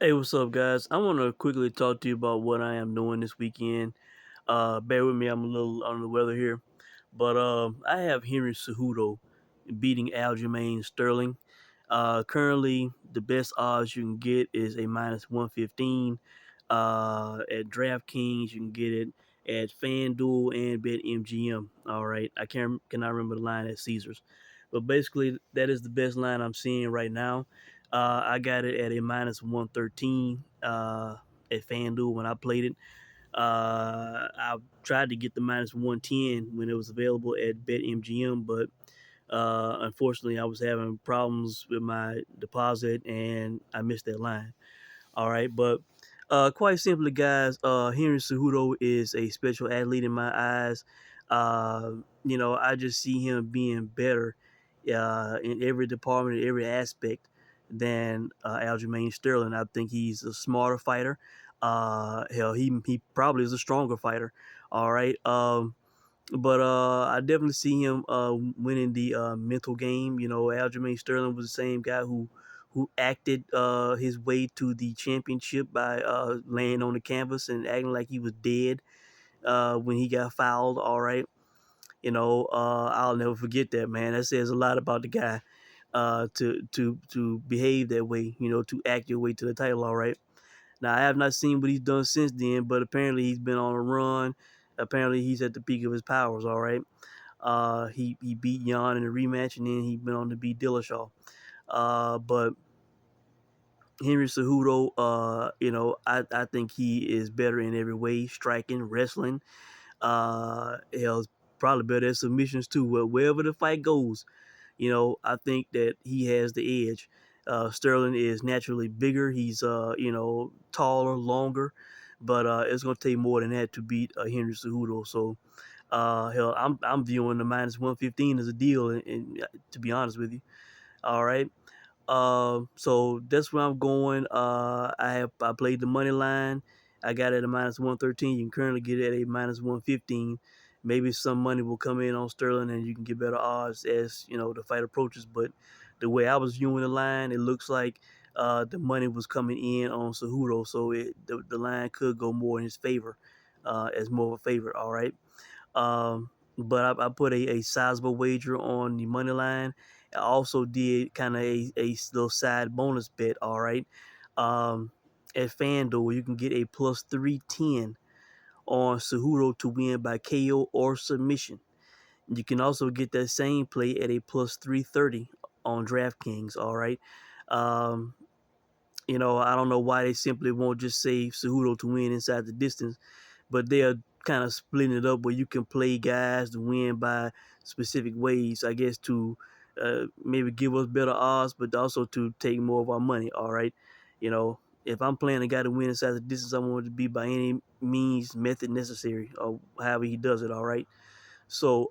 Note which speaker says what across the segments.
Speaker 1: Hey, what's up, guys? I want to quickly talk to you about what I am doing this weekend. Bear with me, I'm a little under the weather here, but I have Henry Cejudo beating Aljamain Sterling. Currently, the best odds you can get is a minus 115. At DraftKings, you can get it at FanDuel and BetMGM. All right, I cannot remember the line at Caesars, but basically that is the best line I'm seeing right now. I got it at a minus 113 at FanDuel when I played it. I tried to get the minus 110 when it was available at BetMGM, but unfortunately, I was having problems with my deposit and I missed that line. All right, but quite simply, guys, Henry Cejudo is a special athlete in my eyes. I just see him being better in every department, in every aspect than Aljamain Sterling. I think he's a smarter fighter. Hell, he probably is a stronger fighter. All right. But I definitely see him winning the mental game. Aljamain Sterling was the same guy who acted his way to the championship by laying on the canvas and acting like he was dead when he got fouled. All right, I'll never forget that, man. That says a lot about the guy to behave that way. To act your way to the title. All right. Now I have not seen what he's done since then, but apparently he's been on a run. Apparently he's at the peak of his powers. All right. He beat Jan in a rematch, and then he went on to beat Dillashaw. But Henry Cejudo, I think he is better in every way, striking, wrestling. Hell's probably better at submissions too. Well, wherever the fight goes, I think that he has the edge. Sterling is naturally bigger. He's taller, longer, but it's gonna take more than that to beat Henry Cejudo. So hell, I'm viewing the minus 115 as a deal, and to be honest with you, all right. So that's where I'm going. I played the money line. I got it at a minus 113. You can currently get it at a minus 115. Maybe some money will come in on Sterling, and you can get better odds as the fight approaches. But the way I was viewing the line, it looks like the money was coming in on Cejudo, so the line could go more in his favor, as more of a favorite. All right. But I put a sizable wager on the money line. I also did kind of a little side bonus bet. All right. Um, at FanDuel, you can get a plus 310 on Cejudo to win by KO or submission. You can also get that same play at a plus 330 on DraftKings. All right. Um, I don't know why they simply won't just say Cejudo to win inside the distance, but they are kind of splitting it up where you can play guys to win by specific ways, I guess, to maybe give us better odds, but also to take more of our money. All right. If I'm playing a guy to win inside the distance, I want it to be by any means, method necessary, or however he does it. All right. So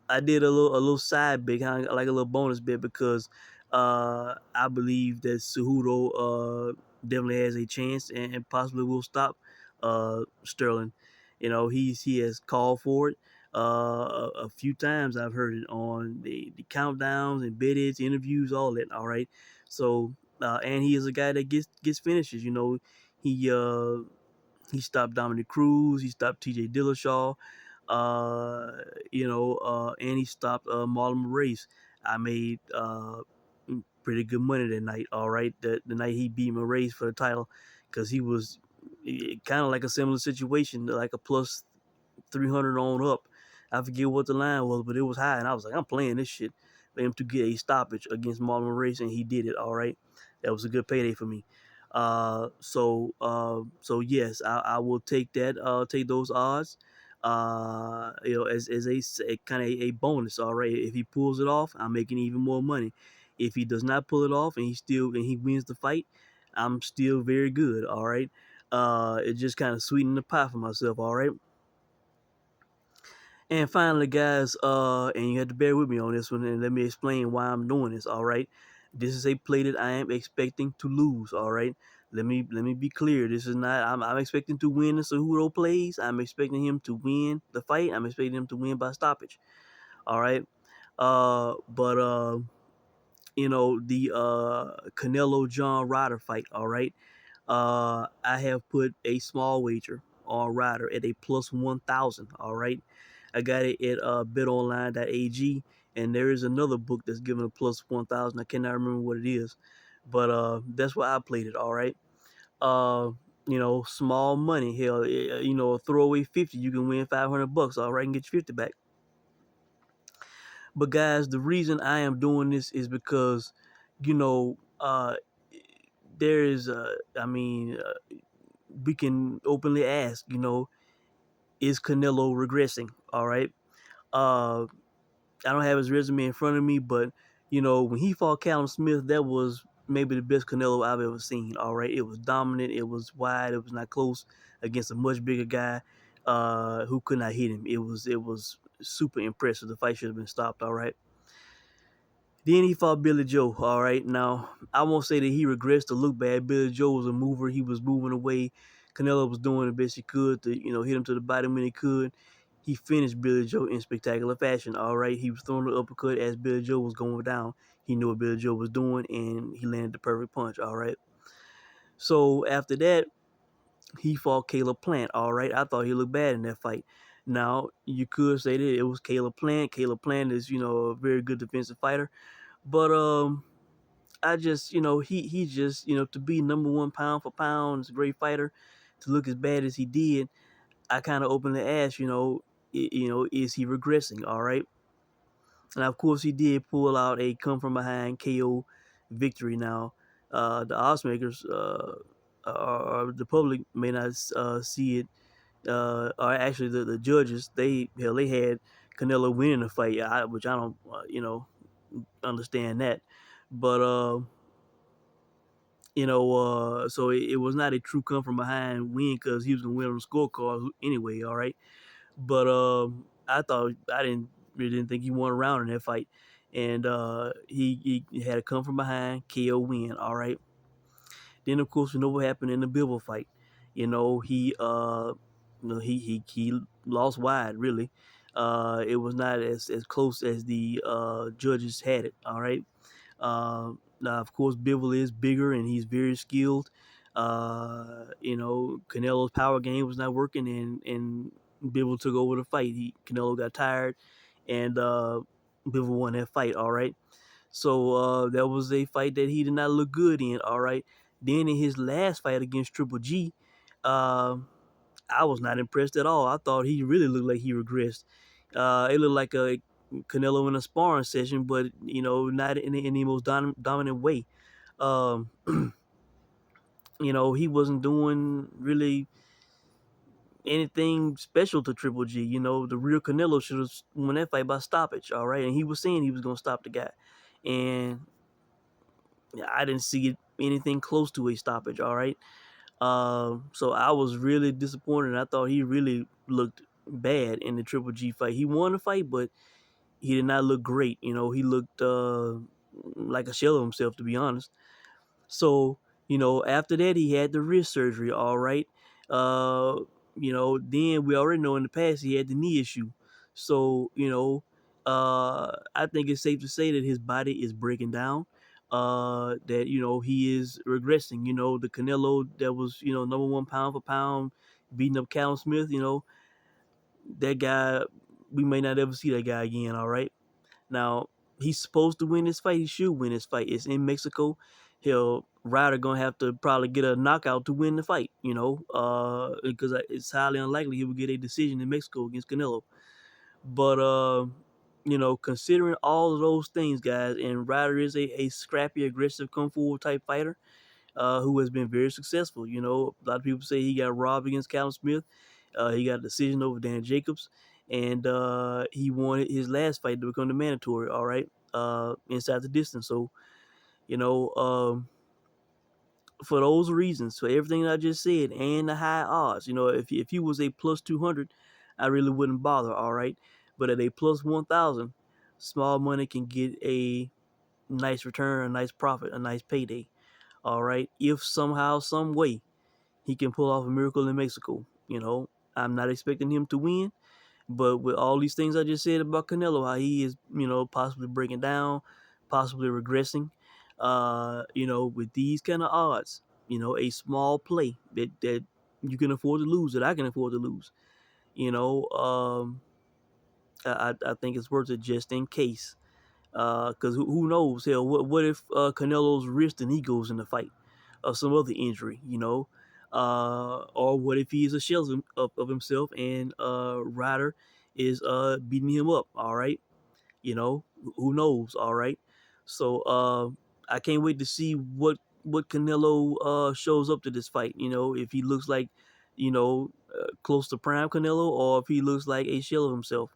Speaker 1: I did a little side bet, kind of like a little bonus bet, because I believe that Cejudo definitely has a chance and possibly will stop Sterling. He has called for it a few times. I've heard it on the countdowns and bet interviews, all that. All right, so and he is a guy that gets finishes. He uh, he stopped Dominic Cruz. He stopped T.J. Dillashaw. And he stopped Marlon Moraes. I made pretty good money that night. All right, the night he beat Moraes for the title, because he was kind of like a similar situation, like a plus 300 on up. I forget what the line was, but it was high, and I was like, I'm playing this shit for him to get a stoppage against Marlon Moraes, and he did it. All right, that was a good payday for me. So yes, I will take that. Take those odds. As a kind of a bonus. All right, if he pulls it off, I'm making even more money. If he does not pull it off and he wins the fight, I'm still very good. All right. It just kind of sweetened the pie for myself. All right. And finally, guys, and you have to bear with me on this one, and let me explain why I'm doing this. All right, this is a play that I am expecting to lose. All right, let me be clear. This is not. I'm expecting to win the Cejudo plays. I'm expecting him to win the fight. I'm expecting him to win by stoppage. All right, but the Canelo John Ryder fight. All right. I have put a small wager on Ryder at a plus 1,000. All right. I got it at betonline.ag, and there is another book that's giving a plus 1,000. I cannot remember what it is, but that's why I played it. All right. Uh, small money. Hell, a throwaway 50, you can win $500. All right, and get your 50 back. But guys, the reason I am doing this is because, you know, uh, there is, we can openly ask, is Canelo regressing? All right. Uh, I don't have his resume in front of me, but when he fought Callum Smith, that was maybe the best Canelo I've ever seen. All right, it was dominant, it was wide, it was not close against a much bigger guy who could not hit him. It was super impressive. The fight should have been stopped. All right. Then he fought Billy Joe. All right. Now, I won't say that he regressed to look bad. Billy Joe was a mover. He was moving away. Canelo was doing the best he could to, hit him to the bottom when he could. He finished Billy Joe in spectacular fashion. All right. He was throwing the uppercut as Billy Joe was going down. He knew what Billy Joe was doing, and he landed the perfect punch. All right. So after that, he fought Caleb Plant. All right. I thought he looked bad in that fight. Now, you could say that it was Caleb Plant. Caleb Plant is, a very good defensive fighter. But I just, he just, to be number one pound for pound, is a great fighter. To look as bad as he did, I kind of openly asked, is he regressing? All right, and of course he did pull out a come from behind KO victory. Now, the odds makers, or the public may not see it, or actually the judges, they had Canelo winning the fight, which I don't, understand that, but so it was not a true come from behind win because he was gonna win on the scorecard anyway. All right, but I didn't think he won a round in that fight, and he had a come from behind KO win. All right. Then of course we know what happened in the Bivol fight. He lost wide really. It was not as close as the judges had it. All right. Now, of course, Bivol is bigger and he's very skilled. Canelo's power game was not working, and Bivol took over the fight. Canelo got tired, and Bivol won that fight. All right. So that was a fight that he did not look good in. All right. Then in his last fight against Triple G, uh, I was not impressed at all. I thought he really looked like he regressed. It looked like a Canelo in a sparring session, but not in the most dominant way. Um, he wasn't doing really anything special to Triple G. The real Canelo should have won that fight by stoppage. All right, and he was saying he was gonna stop the guy, and I didn't see it anything close to a stoppage. All right. So I was really disappointed. I thought he really looked bad in the Triple G fight. He won the fight, but he did not look great. He looked like a shell of himself, to be honest. So, after that, he had the wrist surgery, all right. Then we already know in the past he had the knee issue. So, I think it's safe to say that his body is breaking down. That he is regressing. The Canelo that was number one pound for pound, beating up Callum Smith. That guy, we may not ever see that guy again. All right. Now, he's supposed to win this fight. He should win this fight. It's in Mexico. Ryder gonna have to probably get a knockout to win the fight. Because it's highly unlikely he will get a decision in Mexico against Canelo. But considering all of those things, guys, and Ryder is a scrappy, aggressive, kung fu type fighter who has been very successful. A lot of people say he got robbed against Callum Smith. He got a decision over Dan Jacobs, and he won his last fight to become the mandatory. All right, inside the distance. So you know, for those reasons, for everything I just said, and the high odds, if he was a plus 200, I really wouldn't bother. All right, but at a plus 1,000, small money can get a nice return, a nice profit, a nice payday. All right, if somehow, some way he can pull off a miracle in Mexico. I'm not expecting him to win, but with all these things I just said about Canelo, how he is, possibly breaking down, possibly regressing, with these kind of odds, a small play that you can afford to lose, that I can afford to lose. You know, I think it's worth it just in case. Because who knows? Hell, what if Canelo's wrist and he goes in the fight, or some other injury? Or what if he is a shell of himself and Ryder is beating him up? All right, who knows? All right, so I can't wait to see what Canelo shows up to this fight. If he looks like close to prime Canelo, or if he looks like a shell of himself.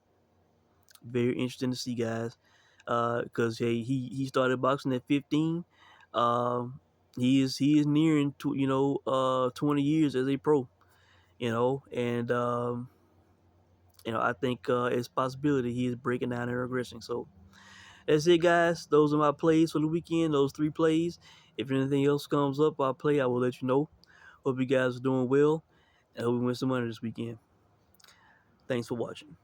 Speaker 1: Very interesting to see, guys. Because hey, he started boxing at 15. He is nearing 20 years as a pro. And I think it's a possibility he is breaking down and regressing. So that's it, guys. Those are my plays for the weekend. Those 3 plays. If anything else comes up, I will let you know. Hope you guys are doing well. I hope we win some money this weekend. Thanks for watching.